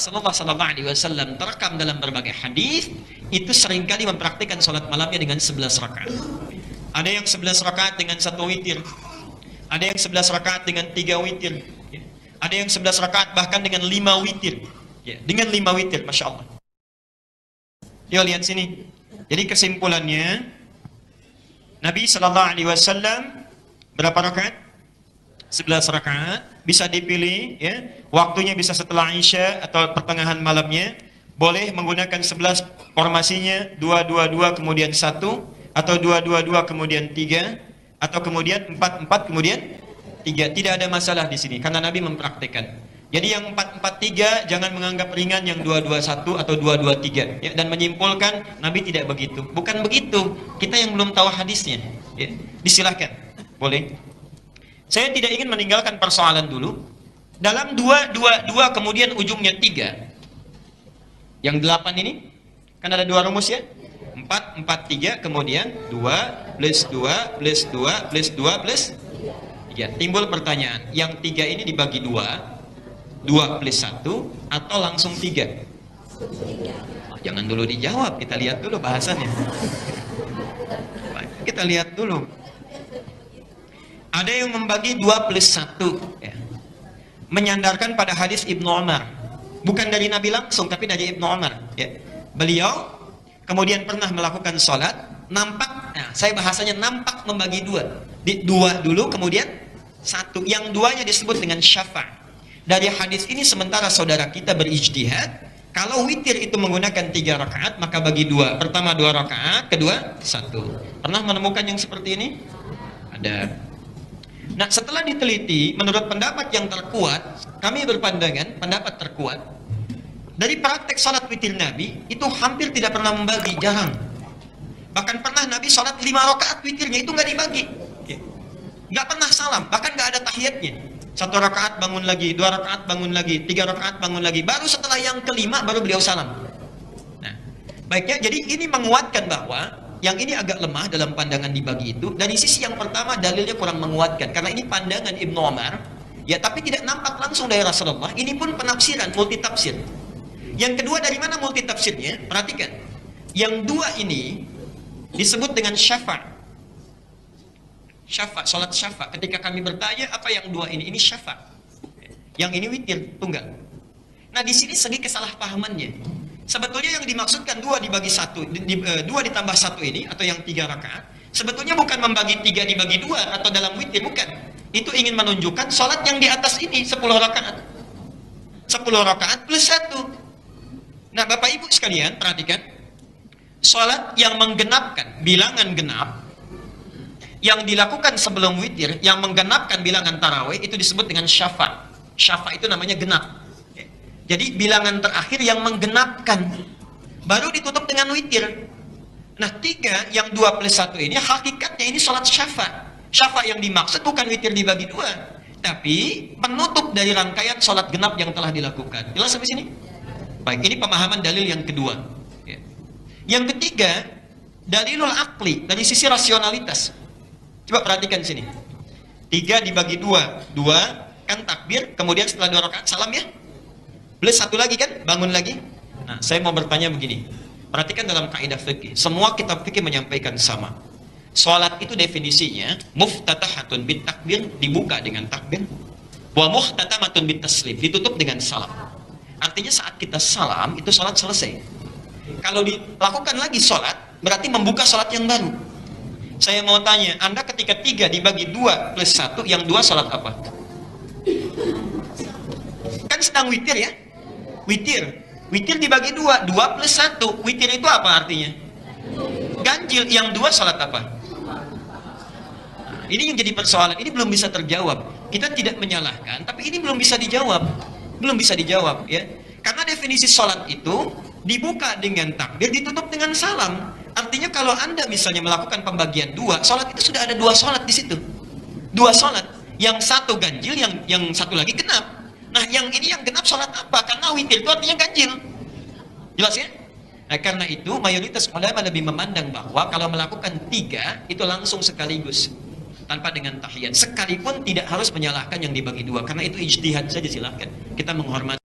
Rasulullah SAW terekam dalam berbagai hadis itu seringkali mempraktikkan sholat malamnya dengan 11 rakaat. Ada yang 11 rakaat dengan 1 witir, ada yang 11 rakaat dengan 3 witir, ada yang 11 rakaat bahkan dengan 5 witir, dengan 5 witir, masya Allah. Yuk lihat sini. Jadi kesimpulannya, Nabi SAW berapa rakaat? 11 rakaat. Bisa dipilih, ya. Waktunya bisa setelah Isya atau pertengahan malamnya. Boleh menggunakan 11 formasinya, 2-2-2 kemudian 1, atau 2-2-2 kemudian 3, atau kemudian 4-4 kemudian 3. Tidak ada masalah di sini karena Nabi mempraktikkan. Jadi yang 4-4-3 jangan menganggap ringan yang 2-2-1 atau 2-2-3, ya, dan menyimpulkan Nabi tidak begitu. Bukan begitu. Kita yang belum tahu hadisnya, ya. Disilahkan. Boleh. Saya tidak ingin meninggalkan persoalan dulu. Dalam 2-2-2 kemudian ujungnya 3. Yang 8 ini kan ada 2 rumus, ya. 4-4-3 kemudian 2 plus 2 plus 2 plus 2 plus 3. Timbul pertanyaan, yang 3 ini dibagi 2 plus 1 atau langsung 3? Oh, jangan dulu dijawab, kita lihat dulu bahasannya. Kita lihat dulu. Ada yang membagi 2 plus 1, ya. Menyandarkan pada hadis Ibnu Umar. Bukan dari Nabi langsung, tapi dari Ibnu Umar, ya. Beliau kemudian pernah melakukan sholat, nampak, nah, saya bahasanya nampak membagi 2. 2 dulu, kemudian 1. Yang 2-nya disebut dengan syafa'. Dari hadis ini sementara saudara kita berijtihad, kalau witir itu menggunakan 3 rakaat, maka bagi 2. Pertama 2 rakaat, kedua 1. Pernah menemukan yang seperti ini? Ada. Nah, setelah diteliti, menurut pendapat yang terkuat, kami berpandangan pendapat terkuat, dari praktek salat witir Nabi, itu hampir tidak pernah membagi, jarang. Bahkan pernah Nabi salat 5 rakaat witirnya, itu nggak dibagi. Nggak pernah salam, bahkan nggak ada tahiyatnya. 1 rakaat bangun lagi, 2 rakaat bangun lagi, 3 rakaat bangun lagi. Baru setelah yang kelima, baru beliau salam. Nah, baiknya, jadi ini menguatkan bahwa yang ini agak lemah dalam pandangan dibagi itu. Dari sisi yang pertama, dalilnya kurang menguatkan. Karena ini pandangan Ibnu Umar, ya, tapi tidak nampak langsung dari Rasulullah. Ini pun penafsiran, multitafsir. Yang kedua, dari mana multitafsirnya? Perhatikan. Yang 2 ini disebut dengan syafa'. Syafa', sholat syafa'. Ketika kami bertanya, apa yang 2 ini? Ini syafa'. Yang ini witir, tunggal. Nah, di sini segi kesalahpahamannya. Sebetulnya yang dimaksudkan 2 dibagi 1, 2 ditambah 1 ini, atau yang 3 rakaat, sebetulnya bukan membagi 3 dibagi 2, atau dalam witir, bukan. Itu ingin menunjukkan sholat yang di atas ini, 10 rakaat. 10 rakaat plus 1. Nah, Bapak Ibu sekalian, perhatikan. Sholat yang menggenapkan bilangan genap, yang dilakukan sebelum witir, yang menggenapkan bilangan tarawih, itu disebut dengan syafa'. Syafa' itu namanya genap. Jadi bilangan terakhir yang menggenapkan, baru ditutup dengan witir. Nah, 3 yang 2 plus 1 ini hakikatnya ini sholat syafa'. Syafa' yang dimaksud bukan witir dibagi 2, tapi penutup dari rangkaian sholat genap yang telah dilakukan. Jelas sampai sini? Baik, ini pemahaman dalil yang kedua. Yang ketiga, dalilul akli, dari sisi rasionalitas. Coba perhatikan sini. 3 dibagi 2, 2 kan takbir, kemudian setelah 2 rakaat salam, ya. Plus 1 lagi kan, bangun lagi. Nah, saya mau bertanya begini. Perhatikan dalam kaidah fikih, semua kitab fikih menyampaikan sama. Salat itu definisinya muftatahatun bit takbir, dibuka dengan takbir. Wa muhtatamatun bit taslim, ditutup dengan salam. Artinya saat kita salam itu salat selesai. Kalau dilakukan lagi salat, berarti membuka salat yang baru. Saya mau tanya, Anda ketika 3 dibagi 2 plus 1, yang 2 salat apa? Kan sedang witir, ya? Witir dibagi 2, 2 plus 1. Witir itu apa artinya? Ganjil. Yang 2 salat apa? Nah, ini yang jadi persoalan. Ini belum bisa terjawab. Kita tidak menyalahkan, tapi ini belum bisa dijawab. Belum bisa dijawab, ya. Karena definisi salat itu dibuka dengan takbir, ditutup dengan salam. Artinya kalau Anda misalnya melakukan pembagian 2, salat itu sudah ada 2 salat di situ. 2 salat. Yang 1 ganjil, yang 1 lagi genap. Nah, yang ini yang genap sholat apa? Karena witir itu artinya ganjil. Jelas, ya? Nah, karena itu mayoritas ulama lebih memandang bahwa kalau melakukan 3 itu langsung sekaligus, tanpa dengan tahiyat. Sekalipun tidak harus menyalahkan yang dibagi 2, karena itu ijtihad saja, silahkan. Kita menghormati.